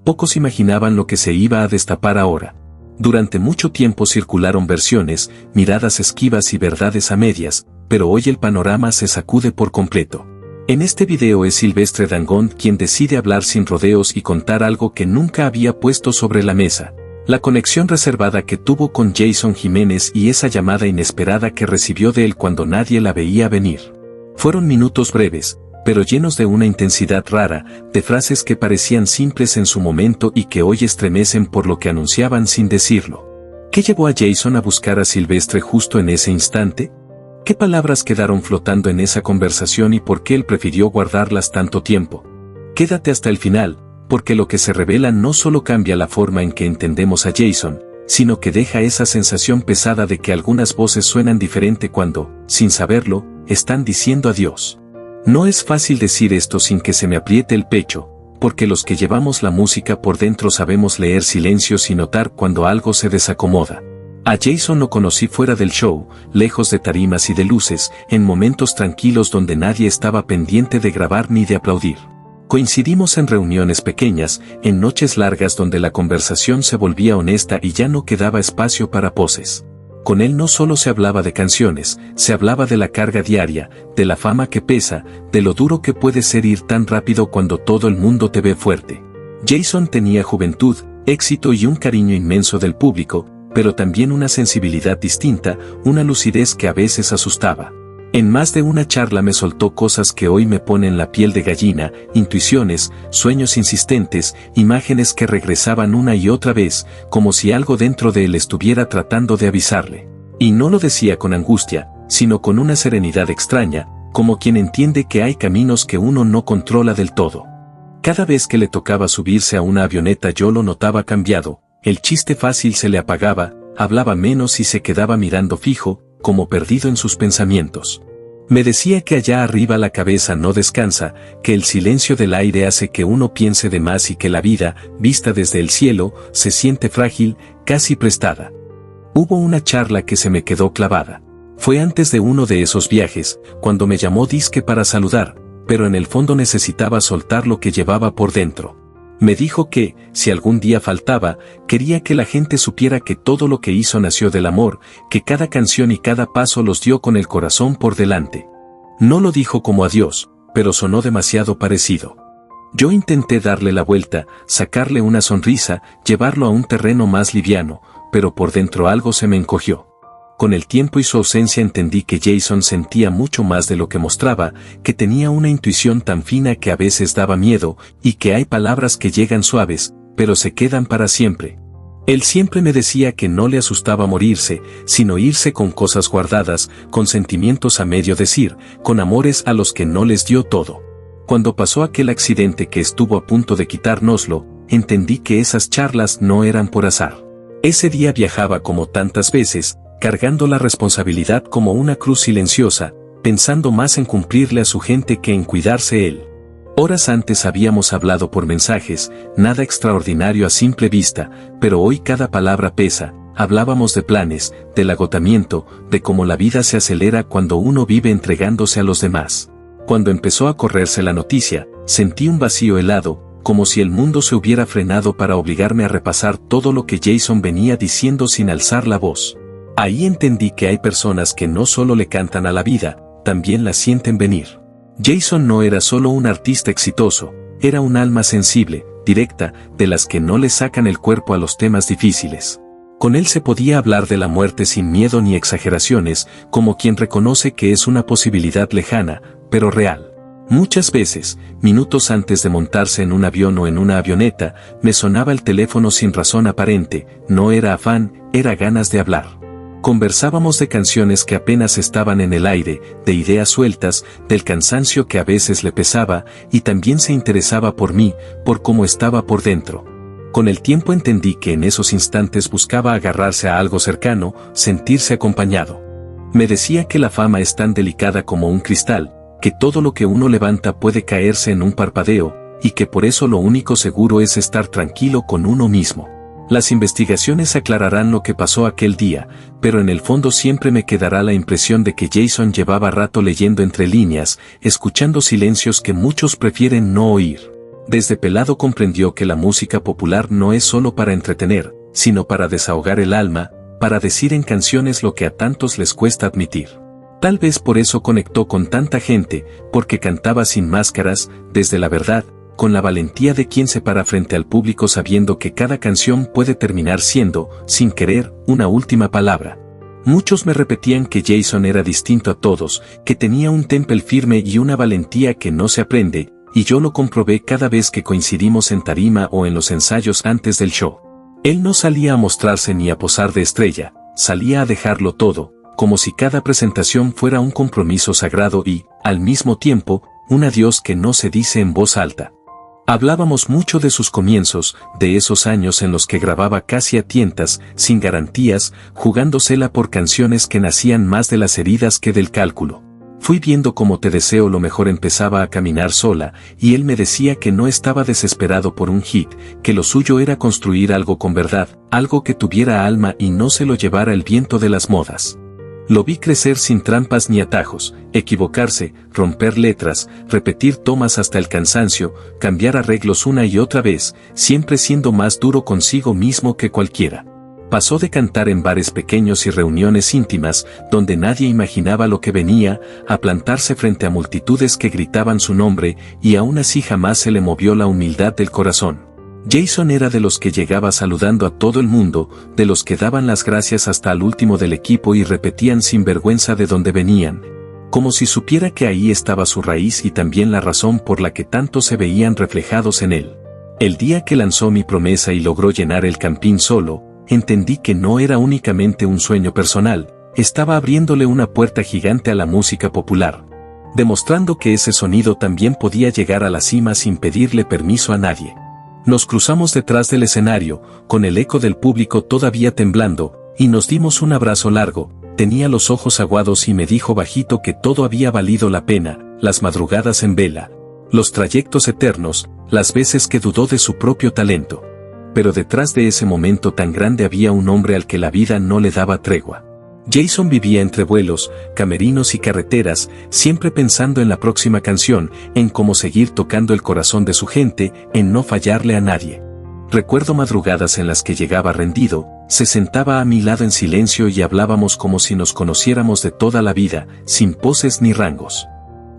Pocos imaginaban lo que se iba a destapar ahora. Durante mucho tiempo circularon versiones, miradas esquivas y verdades a medias, pero hoy el panorama se sacude por completo. En este video es Silvestre Dangond quien decide hablar sin rodeos y contar algo que nunca había puesto sobre la mesa. La conexión reservada que tuvo con Jason Jiménez y esa llamada inesperada que recibió de él cuando nadie la veía venir. Fueron minutos breves, pero llenos de una intensidad rara, de frases que parecían simples en su momento y que hoy estremecen por lo que anunciaban sin decirlo. ¿Qué llevó a Jason a buscar a Silvestre justo en ese instante? ¿Qué palabras quedaron flotando en esa conversación y por qué él prefirió guardarlas tanto tiempo? Quédate hasta el final, porque lo que se revela no solo cambia la forma en que entendemos a Jason, sino que deja esa sensación pesada de que algunas voces suenan diferente cuando, sin saberlo, están diciendo adiós. No es fácil decir esto sin que se me apriete el pecho, porque los que llevamos la música por dentro sabemos leer silencios y notar cuando algo se desacomoda. A Jason lo conocí fuera del show, lejos de tarimas y de luces, en momentos tranquilos donde nadie estaba pendiente de grabar ni de aplaudir. Coincidimos en reuniones pequeñas, en noches largas donde la conversación se volvía honesta y ya no quedaba espacio para poses. Con él no solo se hablaba de canciones, se hablaba de la carga diaria, de la fama que pesa, de lo duro que puede ser ir tan rápido cuando todo el mundo te ve fuerte. Jason tenía juventud, éxito y un cariño inmenso del público, pero también una sensibilidad distinta, una lucidez que a veces asustaba. En más de una charla me soltó cosas que hoy me ponen la piel de gallina, intuiciones, sueños insistentes, imágenes que regresaban una y otra vez, como si algo dentro de él estuviera tratando de avisarle. Y no lo decía con angustia, sino con una serenidad extraña, como quien entiende que hay caminos que uno no controla del todo. Cada vez que le tocaba subirse a una avioneta yo lo notaba cambiado, el chiste fácil se le apagaba, hablaba menos y se quedaba mirando fijo, como perdido en sus pensamientos. Me decía que allá arriba la cabeza no descansa, que el silencio del aire hace que uno piense de más y que la vida, vista desde el cielo, se siente frágil, casi prestada. Hubo una charla que se me quedó clavada. Fue antes de uno de esos viajes, cuando me llamó disque para saludar, pero en el fondo necesitaba soltar lo que llevaba por dentro. Me dijo que, si algún día faltaba, quería que la gente supiera que todo lo que hizo nació del amor, que cada canción y cada paso los dio con el corazón por delante. No lo dijo como adiós, pero sonó demasiado parecido. Yo intenté darle la vuelta, sacarle una sonrisa, llevarlo a un terreno más liviano, pero por dentro algo se me encogió. Con el tiempo y su ausencia entendí que Jason sentía mucho más de lo que mostraba, que tenía una intuición tan fina que a veces daba miedo, y que hay palabras que llegan suaves, pero se quedan para siempre. Él siempre me decía que no le asustaba morirse, sino irse con cosas guardadas, con sentimientos a medio decir, con amores a los que no les dio todo. Cuando pasó aquel accidente que estuvo a punto de quitárnoslo, entendí que esas charlas no eran por azar. Ese día viajaba como tantas veces, cargando la responsabilidad como una cruz silenciosa, pensando más en cumplirle a su gente que en cuidarse él. Horas antes habíamos hablado por mensajes, nada extraordinario a simple vista, pero hoy cada palabra pesa. Hablábamos de planes, del agotamiento, de cómo la vida se acelera cuando uno vive entregándose a los demás. Cuando empezó a correrse la noticia, sentí un vacío helado, como si el mundo se hubiera frenado para obligarme a repasar todo lo que Jason venía diciendo sin alzar la voz. Ahí entendí que hay personas que no solo le cantan a la vida, también la sienten venir. Jason no era solo un artista exitoso, era un alma sensible, directa, de las que no le sacan el cuerpo a los temas difíciles. Con él se podía hablar de la muerte sin miedo ni exageraciones, como quien reconoce que es una posibilidad lejana, pero real. Muchas veces, minutos antes de montarse en un avión o en una avioneta, me sonaba el teléfono sin razón aparente, no era afán, era ganas de hablar. Conversábamos de canciones que apenas estaban en el aire, de ideas sueltas, del cansancio que a veces le pesaba, y también se interesaba por mí, por cómo estaba por dentro. Con el tiempo entendí que en esos instantes buscaba agarrarse a algo cercano, sentirse acompañado. Me decía que la fama es tan delicada como un cristal, que todo lo que uno levanta puede caerse en un parpadeo, y que por eso lo único seguro es estar tranquilo con uno mismo. Las investigaciones aclararán lo que pasó aquel día, pero en el fondo siempre me quedará la impresión de que Jason llevaba rato leyendo entre líneas, escuchando silencios que muchos prefieren no oír. Desde pelado comprendió que la música popular no es solo para entretener, sino para desahogar el alma, para decir en canciones lo que a tantos les cuesta admitir. Tal vez por eso conectó con tanta gente, porque cantaba sin máscaras, desde la verdad, con la valentía de quien se para frente al público sabiendo que cada canción puede terminar siendo, sin querer, una última palabra. Muchos me repetían que Jason era distinto a todos, que tenía un temple firme y una valentía que no se aprende, y yo lo comprobé cada vez que coincidimos en tarima o en los ensayos antes del show. Él no salía a mostrarse ni a posar de estrella, salía a dejarlo todo, como si cada presentación fuera un compromiso sagrado y, al mismo tiempo, un adiós que no se dice en voz alta. Hablábamos mucho de sus comienzos, de esos años en los que grababa casi a tientas, sin garantías, jugándosela por canciones que nacían más de las heridas que del cálculo. Fui viendo cómo Te deseo lo mejor empezaba a caminar sola, y él me decía que no estaba desesperado por un hit, que lo suyo era construir algo con verdad, algo que tuviera alma y no se lo llevara el viento de las modas. Lo vi crecer sin trampas ni atajos, equivocarse, romper letras, repetir tomas hasta el cansancio, cambiar arreglos una y otra vez, siempre siendo más duro consigo mismo que cualquiera. Pasó de cantar en bares pequeños y reuniones íntimas, donde nadie imaginaba lo que venía, a plantarse frente a multitudes que gritaban su nombre, y aún así jamás se le movió la humildad del corazón. Jason era de los que llegaba saludando a todo el mundo, de los que daban las gracias hasta al último del equipo y repetían sin vergüenza de dónde venían, como si supiera que ahí estaba su raíz y también la razón por la que tanto se veían reflejados en él. El día que lanzó Mi promesa y logró llenar el Campín solo, entendí que no era únicamente un sueño personal, estaba abriéndole una puerta gigante a la música popular, demostrando que ese sonido también podía llegar a la cima sin pedirle permiso a nadie. Nos cruzamos detrás del escenario, con el eco del público todavía temblando, y nos dimos un abrazo largo. Tenía los ojos aguados y me dijo bajito que todo había valido la pena, las madrugadas en vela, los trayectos eternos, las veces que dudó de su propio talento. Pero detrás de ese momento tan grande había un hombre al que la vida no le daba tregua. Jason vivía entre vuelos, camerinos y carreteras, siempre pensando en la próxima canción, en cómo seguir tocando el corazón de su gente, en no fallarle a nadie. Recuerdo madrugadas en las que llegaba rendido, se sentaba a mi lado en silencio y hablábamos como si nos conociéramos de toda la vida, sin poses ni rangos.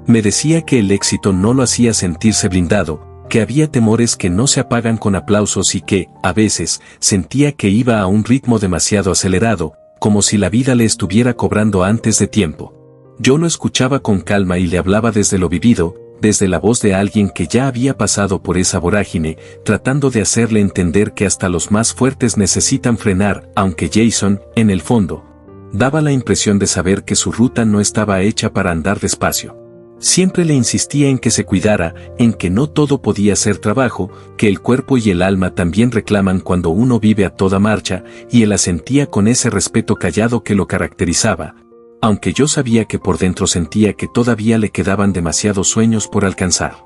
Me decía que el éxito no lo hacía sentirse blindado, que había temores que no se apagan con aplausos y que, a veces, sentía que iba a un ritmo demasiado acelerado, como si la vida le estuviera cobrando antes de tiempo. Yo lo escuchaba con calma y le hablaba desde lo vivido, desde la voz de alguien que ya había pasado por esa vorágine, tratando de hacerle entender que hasta los más fuertes necesitan frenar, aunque Jason, en el fondo, daba la impresión de saber que su ruta no estaba hecha para andar despacio. Siempre le insistía en que se cuidara, en que no todo podía ser trabajo, que el cuerpo y el alma también reclaman cuando uno vive a toda marcha, y él asentía con ese respeto callado que lo caracterizaba, aunque yo sabía que por dentro sentía que todavía le quedaban demasiados sueños por alcanzar.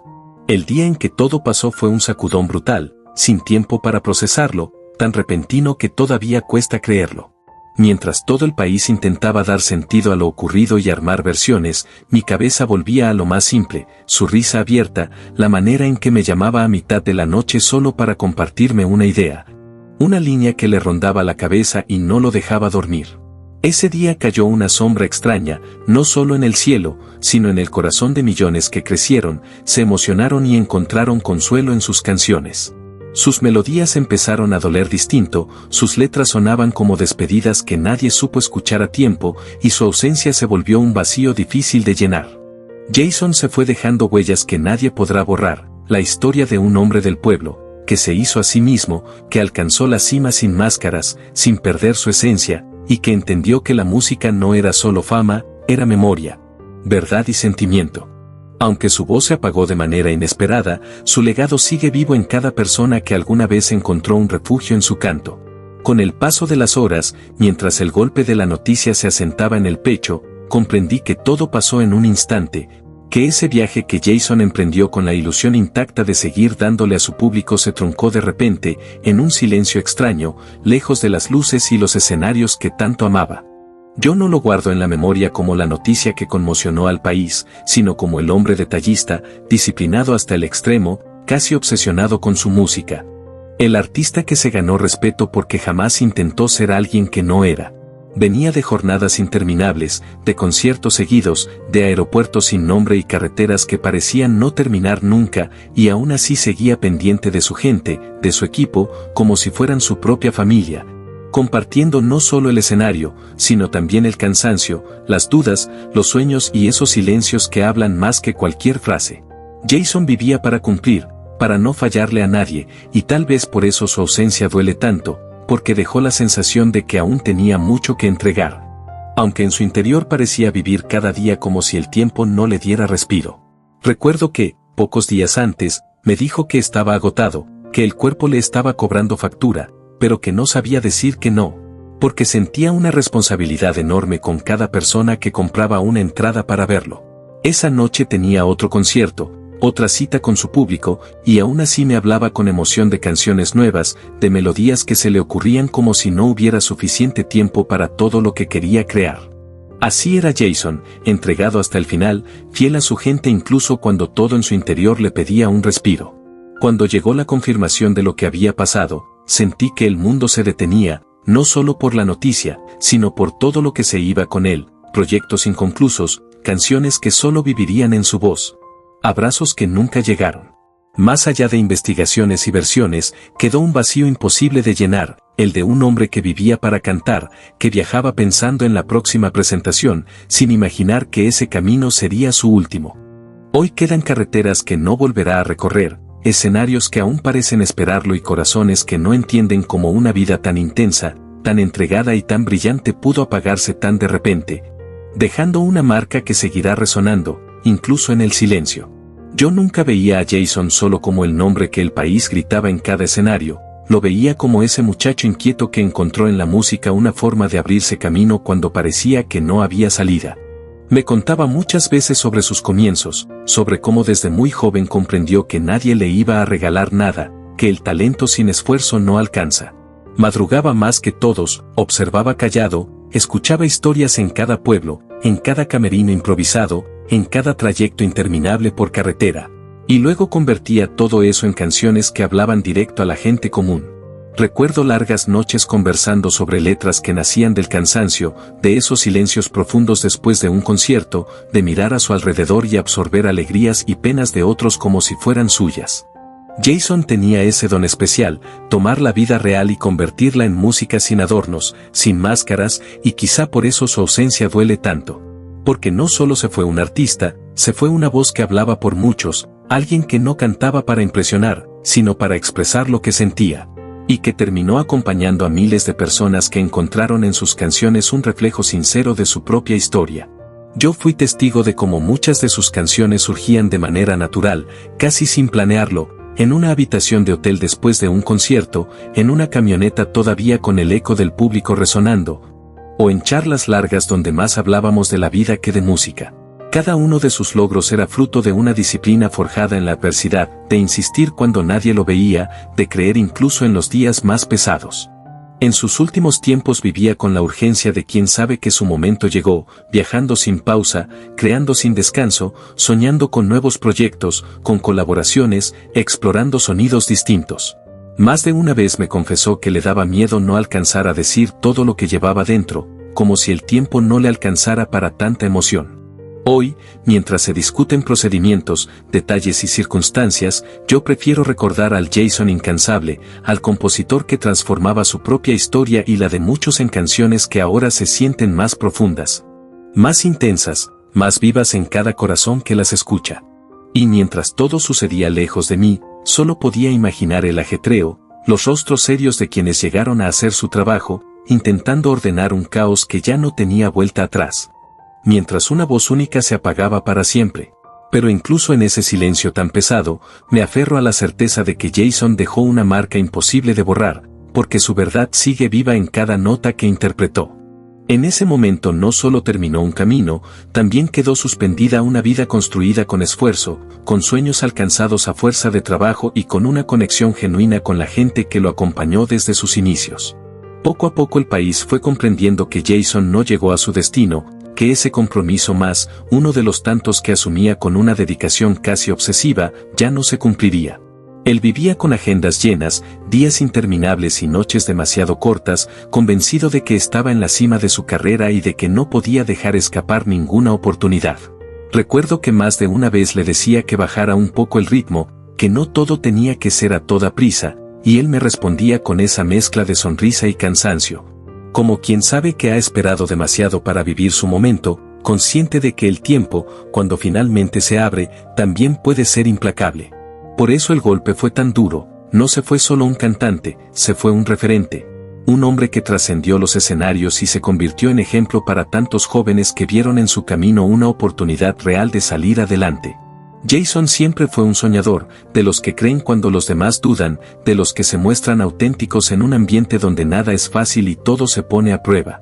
El día en que todo pasó fue un sacudón brutal, sin tiempo para procesarlo, tan repentino que todavía cuesta creerlo. Mientras todo el país intentaba dar sentido a lo ocurrido y armar versiones, mi cabeza volvía a lo más simple, su risa abierta, la manera en que me llamaba a mitad de la noche solo para compartirme una idea. Una línea que le rondaba la cabeza y no lo dejaba dormir. Ese día cayó una sombra extraña, no solo en el cielo, sino en el corazón de millones que crecieron, se emocionaron y encontraron consuelo en sus canciones. Sus melodías empezaron a doler distinto, sus letras sonaban como despedidas que nadie supo escuchar a tiempo, y su ausencia se volvió un vacío difícil de llenar. Jason se fue dejando huellas que nadie podrá borrar, la historia de un hombre del pueblo, que se hizo a sí mismo, que alcanzó la cima sin máscaras, sin perder su esencia, y que entendió que la música no era solo fama, era memoria, verdad y sentimiento. Aunque su voz se apagó de manera inesperada, su legado sigue vivo en cada persona que alguna vez encontró un refugio en su canto. Con el paso de las horas, mientras el golpe de la noticia se asentaba en el pecho, comprendí que todo pasó en un instante, que ese viaje que Jason emprendió con la ilusión intacta de seguir dándole a su público se truncó de repente, en un silencio extraño, lejos de las luces y los escenarios que tanto amaba. Yo no lo guardo en la memoria como la noticia que conmocionó al país, sino como el hombre detallista, disciplinado hasta el extremo, casi obsesionado con su música. El artista que se ganó respeto porque jamás intentó ser alguien que no era. Venía de jornadas interminables, de conciertos seguidos, de aeropuertos sin nombre y carreteras que parecían no terminar nunca, y aún así seguía pendiente de su gente, de su equipo, como si fueran su propia familia, compartiendo no solo el escenario, sino también el cansancio, las dudas, los sueños y esos silencios que hablan más que cualquier frase. Jason vivía para cumplir, para no fallarle a nadie, y tal vez por eso su ausencia duele tanto, porque dejó la sensación de que aún tenía mucho que entregar. Aunque en su interior parecía vivir cada día como si el tiempo no le diera respiro. Recuerdo que, pocos días antes, me dijo que estaba agotado, que el cuerpo le estaba cobrando factura, pero que no sabía decir que no, porque sentía una responsabilidad enorme con cada persona que compraba una entrada para verlo. Esa noche tenía otro concierto, otra cita con su público, y aún así me hablaba con emoción de canciones nuevas, de melodías que se le ocurrían como si no hubiera suficiente tiempo para todo lo que quería crear. Así era Jason, entregado hasta el final, fiel a su gente incluso cuando todo en su interior le pedía un respiro. Cuando llegó la confirmación de lo que había pasado, sentí que el mundo se detenía, no solo por la noticia, sino por todo lo que se iba con él, proyectos inconclusos, canciones que solo vivirían en su voz. Abrazos que nunca llegaron. Más allá de investigaciones y versiones, quedó un vacío imposible de llenar, el de un hombre que vivía para cantar, que viajaba pensando en la próxima presentación, sin imaginar que ese camino sería su último. Hoy quedan carreteras que no volverá a recorrer, escenarios que aún parecen esperarlo y corazones que no entienden cómo una vida tan intensa, tan entregada y tan brillante pudo apagarse tan de repente, dejando una marca que seguirá resonando, incluso en el silencio. Yo nunca veía a Jason solo como el nombre que el país gritaba en cada escenario, lo veía como ese muchacho inquieto que encontró en la música una forma de abrirse camino cuando parecía que no había salida. Me contaba muchas veces sobre sus comienzos, sobre cómo desde muy joven comprendió que nadie le iba a regalar nada, que el talento sin esfuerzo no alcanza. Madrugaba más que todos, observaba callado, escuchaba historias en cada pueblo, en cada camerino improvisado, en cada trayecto interminable por carretera, y luego convertía todo eso en canciones que hablaban directo a la gente común. Recuerdo largas noches conversando sobre letras que nacían del cansancio, de esos silencios profundos después de un concierto, de mirar a su alrededor y absorber alegrías y penas de otros como si fueran suyas. Jason tenía ese don especial, tomar la vida real y convertirla en música sin adornos, sin máscaras, y quizá por eso su ausencia duele tanto. Porque no solo se fue un artista, se fue una voz que hablaba por muchos, alguien que no cantaba para impresionar, sino para expresar lo que sentía, y que terminó acompañando a miles de personas que encontraron en sus canciones un reflejo sincero de su propia historia. Yo fui testigo de cómo muchas de sus canciones surgían de manera natural, casi sin planearlo, en una habitación de hotel después de un concierto, en una camioneta todavía con el eco del público resonando, o en charlas largas donde más hablábamos de la vida que de música. Cada uno de sus logros era fruto de una disciplina forjada en la adversidad, de insistir cuando nadie lo veía, de creer incluso en los días más pesados. En sus últimos tiempos vivía con la urgencia de quien sabe que su momento llegó, viajando sin pausa, creando sin descanso, soñando con nuevos proyectos, con colaboraciones, explorando sonidos distintos. Más de una vez me confesó que le daba miedo no alcanzar a decir todo lo que llevaba dentro, como si el tiempo no le alcanzara para tanta emoción. Hoy, mientras se discuten procedimientos, detalles y circunstancias, yo prefiero recordar al Jason incansable, al compositor que transformaba su propia historia y la de muchos en canciones que ahora se sienten más profundas, más intensas, más vivas en cada corazón que las escucha. Y mientras todo sucedía lejos de mí, solo podía imaginar el ajetreo, los rostros serios de quienes llegaron a hacer su trabajo, intentando ordenar un caos que ya no tenía vuelta atrás. Mientras una voz única se apagaba para siempre. Pero incluso en ese silencio tan pesado, me aferro a la certeza de que Jason dejó una marca imposible de borrar, porque su verdad sigue viva en cada nota que interpretó. En ese momento no solo terminó un camino, también quedó suspendida una vida construida con esfuerzo, con sueños alcanzados a fuerza de trabajo y con una conexión genuina con la gente que lo acompañó desde sus inicios. Poco a poco el país fue comprendiendo que Jason no llegó a su destino, que ese compromiso más, uno de los tantos que asumía con una dedicación casi obsesiva, ya no se cumpliría. Él vivía con agendas llenas, días interminables y noches demasiado cortas, convencido de que estaba en la cima de su carrera y de que no podía dejar escapar ninguna oportunidad. Recuerdo que más de una vez le decía que bajara un poco el ritmo, que no todo tenía que ser a toda prisa, y él me respondía con esa mezcla de sonrisa y cansancio. Como quien sabe que ha esperado demasiado para vivir su momento, consciente de que el tiempo, cuando finalmente se abre, también puede ser implacable. Por eso el golpe fue tan duro, no se fue solo un cantante, se fue un referente. Un hombre que trascendió los escenarios y se convirtió en ejemplo para tantos jóvenes que vieron en su camino una oportunidad real de salir adelante. Jason siempre fue un soñador, de los que creen cuando los demás dudan, de los que se muestran auténticos en un ambiente donde nada es fácil y todo se pone a prueba.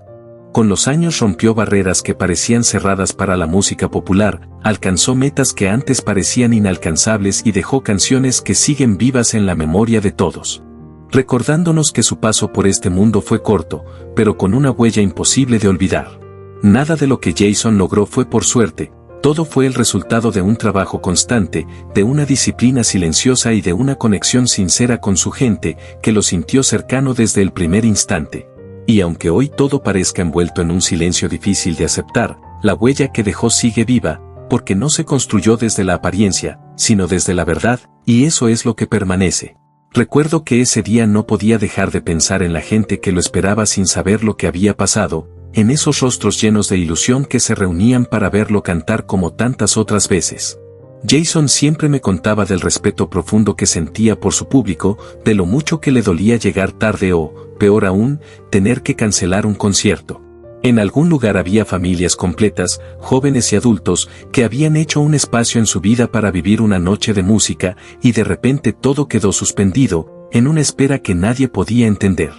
Con los años rompió barreras que parecían cerradas para la música popular, alcanzó metas que antes parecían inalcanzables y dejó canciones que siguen vivas en la memoria de todos, recordándonos que su paso por este mundo fue corto, pero con una huella imposible de olvidar. Nada de lo que Jason logró fue por suerte, todo fue el resultado de un trabajo constante, de una disciplina silenciosa y de una conexión sincera con su gente, que lo sintió cercano desde el primer instante. Y aunque hoy todo parezca envuelto en un silencio difícil de aceptar, la huella que dejó sigue viva, porque no se construyó desde la apariencia, sino desde la verdad, y eso es lo que permanece. Recuerdo que ese día no podía dejar de pensar en la gente que lo esperaba sin saber lo que había pasado, en esos rostros llenos de ilusión que se reunían para verlo cantar como tantas otras veces. Jason siempre me contaba del respeto profundo que sentía por su público, de lo mucho que le dolía llegar tarde o, peor aún, tener que cancelar un concierto. En algún lugar había familias completas, jóvenes y adultos, que habían hecho un espacio en su vida para vivir una noche de música, y de repente todo quedó suspendido, en una espera que nadie podía entender.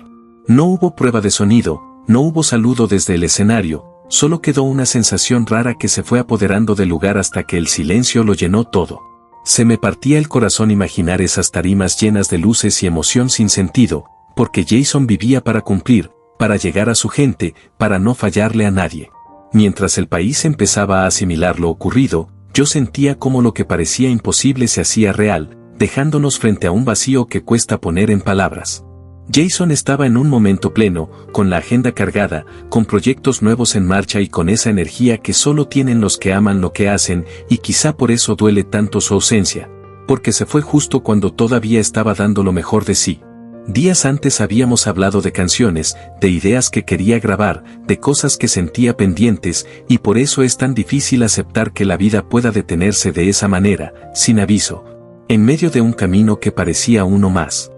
No hubo prueba de sonido, no hubo saludo desde el escenario, solo quedó una sensación rara que se fue apoderando del lugar hasta que el silencio lo llenó todo. Se me partía el corazón imaginar esas tarimas llenas de luces y emoción sin sentido, porque Jason vivía para cumplir, para llegar a su gente, para no fallarle a nadie. Mientras el país empezaba a asimilar lo ocurrido, yo sentía como lo que parecía imposible se hacía real, dejándonos frente a un vacío que cuesta poner en palabras. Jason estaba en un momento pleno, con la agenda cargada, con proyectos nuevos en marcha y con esa energía que solo tienen los que aman lo que hacen, y quizá por eso duele tanto su ausencia, porque se fue justo cuando todavía estaba dando lo mejor de sí. Días antes habíamos hablado de canciones, de ideas que quería grabar, de cosas que sentía pendientes, y por eso es tan difícil aceptar que la vida pueda detenerse de esa manera, sin aviso, en medio de un camino que parecía uno más.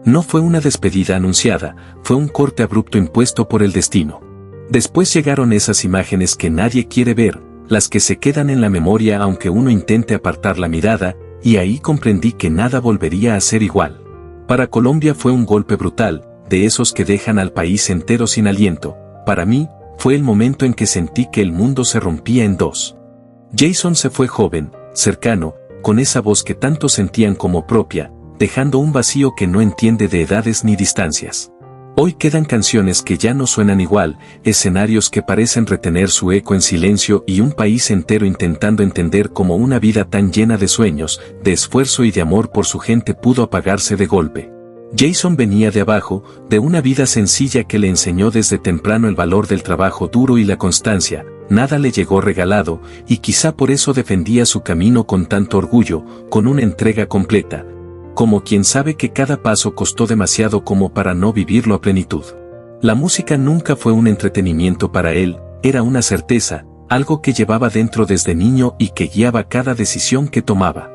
No fue una despedida anunciada, fue un corte abrupto impuesto por el destino. Después llegaron esas imágenes que nadie quiere ver, las que se quedan en la memoria aunque uno intente apartar la mirada, y ahí comprendí que nada volvería a ser igual. Para Colombia fue un golpe brutal, de esos que dejan al país entero sin aliento. Para mí, fue el momento en que sentí que el mundo se rompía en dos. Jason se fue joven, cercano, con esa voz que tantos sentían como propia, dejando un vacío que no entiende de edades ni distancias. Hoy quedan canciones que ya no suenan igual, escenarios que parecen retener su eco en silencio y un país entero intentando entender cómo una vida tan llena de sueños, de esfuerzo y de amor por su gente pudo apagarse de golpe. Jason venía de abajo, de una vida sencilla que le enseñó desde temprano el valor del trabajo duro y la constancia, nada le llegó regalado, y quizá por eso defendía su camino con tanto orgullo, con una entrega completa. Como quien sabe que cada paso costó demasiado como para no vivirlo a plenitud. La música nunca fue un entretenimiento para él, era una certeza, algo que llevaba dentro desde niño y que guiaba cada decisión que tomaba.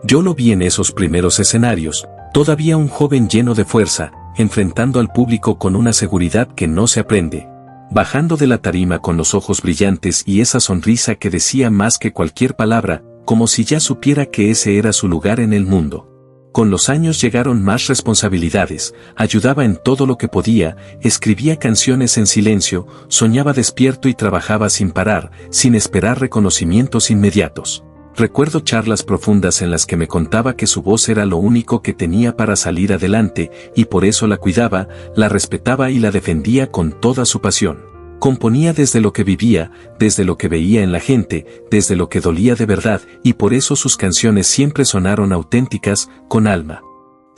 Yo lo vi en esos primeros escenarios, todavía un joven lleno de fuerza, enfrentando al público con una seguridad que no se aprende. Bajando de la tarima con los ojos brillantes y esa sonrisa que decía más que cualquier palabra, como si ya supiera que ese era su lugar en el mundo. Con los años llegaron más responsabilidades, ayudaba en todo lo que podía, escribía canciones en silencio, soñaba despierto y trabajaba sin parar, sin esperar reconocimientos inmediatos. Recuerdo charlas profundas en las que me contaba que su voz era lo único que tenía para salir adelante, y por eso la cuidaba, la respetaba y la defendía con toda su pasión. Componía desde lo que vivía, desde lo que veía en la gente, desde lo que dolía de verdad, y por eso sus canciones siempre sonaron auténticas, con alma.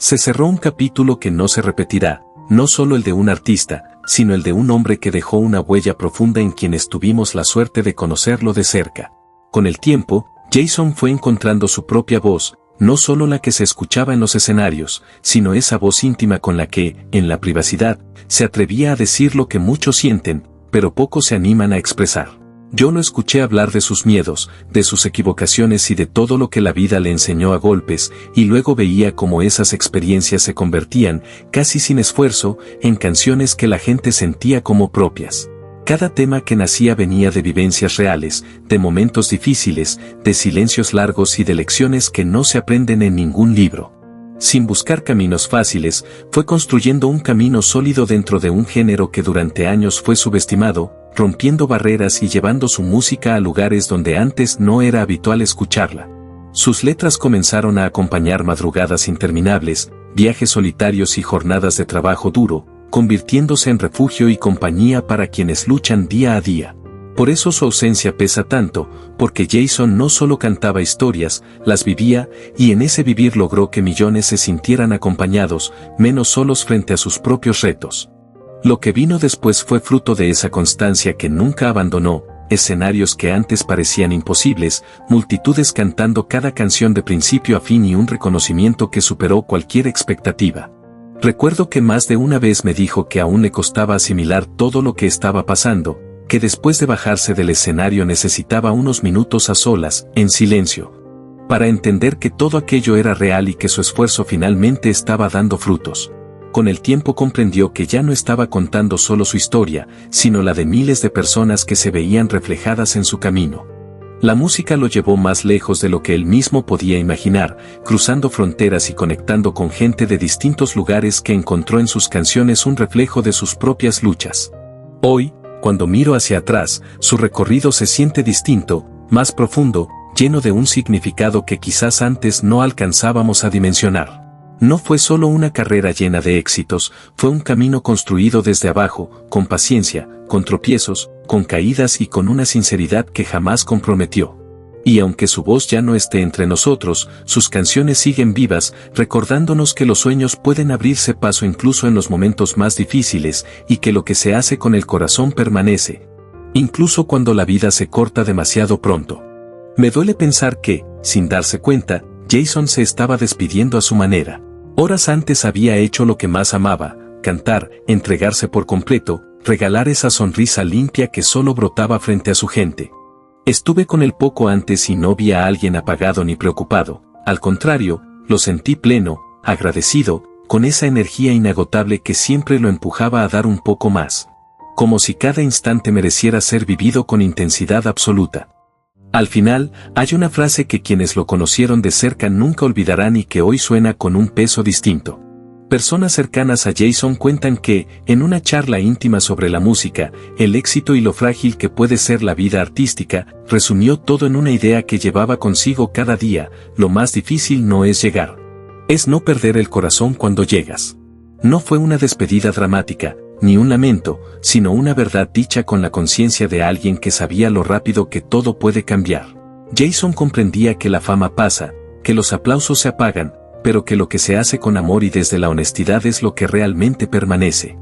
Se cerró un capítulo que no se repetirá, no solo el de un artista, sino el de un hombre que dejó una huella profunda en quienes tuvimos la suerte de conocerlo de cerca. Con el tiempo, Jason fue encontrando su propia voz, no solo la que se escuchaba en los escenarios, sino esa voz íntima con la que, en la privacidad, se atrevía a decir lo que muchos sienten, pero pocos se animan a expresar. Yo lo escuché hablar de sus miedos, de sus equivocaciones y de todo lo que la vida le enseñó a golpes, y luego veía cómo esas experiencias se convertían, casi sin esfuerzo, en canciones que la gente sentía como propias. Cada tema que nacía venía de vivencias reales, de momentos difíciles, de silencios largos y de lecciones que no se aprenden en ningún libro. Sin buscar caminos fáciles, fue construyendo un camino sólido dentro de un género que durante años fue subestimado, rompiendo barreras y llevando su música a lugares donde antes no era habitual escucharla. Sus letras comenzaron a acompañar madrugadas interminables, viajes solitarios y jornadas de trabajo duro, convirtiéndose en refugio y compañía para quienes luchan día a día. Por eso su ausencia pesa tanto, porque Jason no solo cantaba historias, las vivía, y en ese vivir logró que millones se sintieran acompañados, menos solos frente a sus propios retos. Lo que vino después fue fruto de esa constancia que nunca abandonó, escenarios que antes parecían imposibles, multitudes cantando cada canción de principio a fin y un reconocimiento que superó cualquier expectativa. Recuerdo que más de una vez me dijo que aún le costaba asimilar todo lo que estaba pasando, que después de bajarse del escenario necesitaba unos minutos a solas, en silencio, para entender que todo aquello era real y que su esfuerzo finalmente estaba dando frutos. Con el tiempo comprendió que ya no estaba contando solo su historia, sino la de miles de personas que se veían reflejadas en su camino. La música lo llevó más lejos de lo que él mismo podía imaginar, cruzando fronteras y conectando con gente de distintos lugares que encontró en sus canciones un reflejo de sus propias luchas. Hoy, cuando miro hacia atrás, su recorrido se siente distinto, más profundo, lleno de un significado que quizás antes no alcanzábamos a dimensionar. No fue solo una carrera llena de éxitos, fue un camino construido desde abajo, con paciencia, con tropiezos, con caídas y con una sinceridad que jamás comprometió. Y aunque su voz ya no esté entre nosotros, sus canciones siguen vivas, recordándonos que los sueños pueden abrirse paso incluso en los momentos más difíciles, y que lo que se hace con el corazón permanece, incluso cuando la vida se corta demasiado pronto. Me duele pensar que, sin darse cuenta, Jason se estaba despidiendo a su manera. Horas antes había hecho lo que más amaba, cantar, entregarse por completo, regalar esa sonrisa limpia que solo brotaba frente a su gente. Estuve con él poco antes y no vi a alguien apagado ni preocupado, al contrario, lo sentí pleno, agradecido, con esa energía inagotable que siempre lo empujaba a dar un poco más. Como si cada instante mereciera ser vivido con intensidad absoluta. Al final, hay una frase que quienes lo conocieron de cerca nunca olvidarán y que hoy suena con un peso distinto. Personas cercanas a Jason cuentan que, en una charla íntima sobre la música, el éxito y lo frágil que puede ser la vida artística, resumió todo en una idea que llevaba consigo cada día: lo más difícil no es llegar. Es no perder el corazón cuando llegas. No fue una despedida dramática, ni un lamento, sino una verdad dicha con la conciencia de alguien que sabía lo rápido que todo puede cambiar. Jason comprendía que la fama pasa, que los aplausos se apagan, pero que lo que se hace con amor y desde la honestidad es lo que realmente permanece.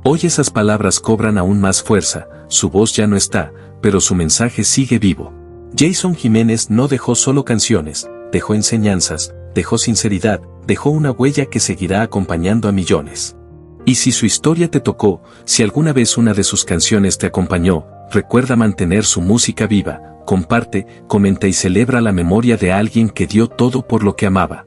Hoy esas palabras cobran aún más fuerza, su voz ya no está, pero su mensaje sigue vivo. Jason Jiménez no dejó solo canciones, dejó enseñanzas, dejó sinceridad, dejó una huella que seguirá acompañando a millones. Y si su historia te tocó, si alguna vez una de sus canciones te acompañó, recuerda mantener su música viva, comparte, comenta y celebra la memoria de alguien que dio todo por lo que amaba.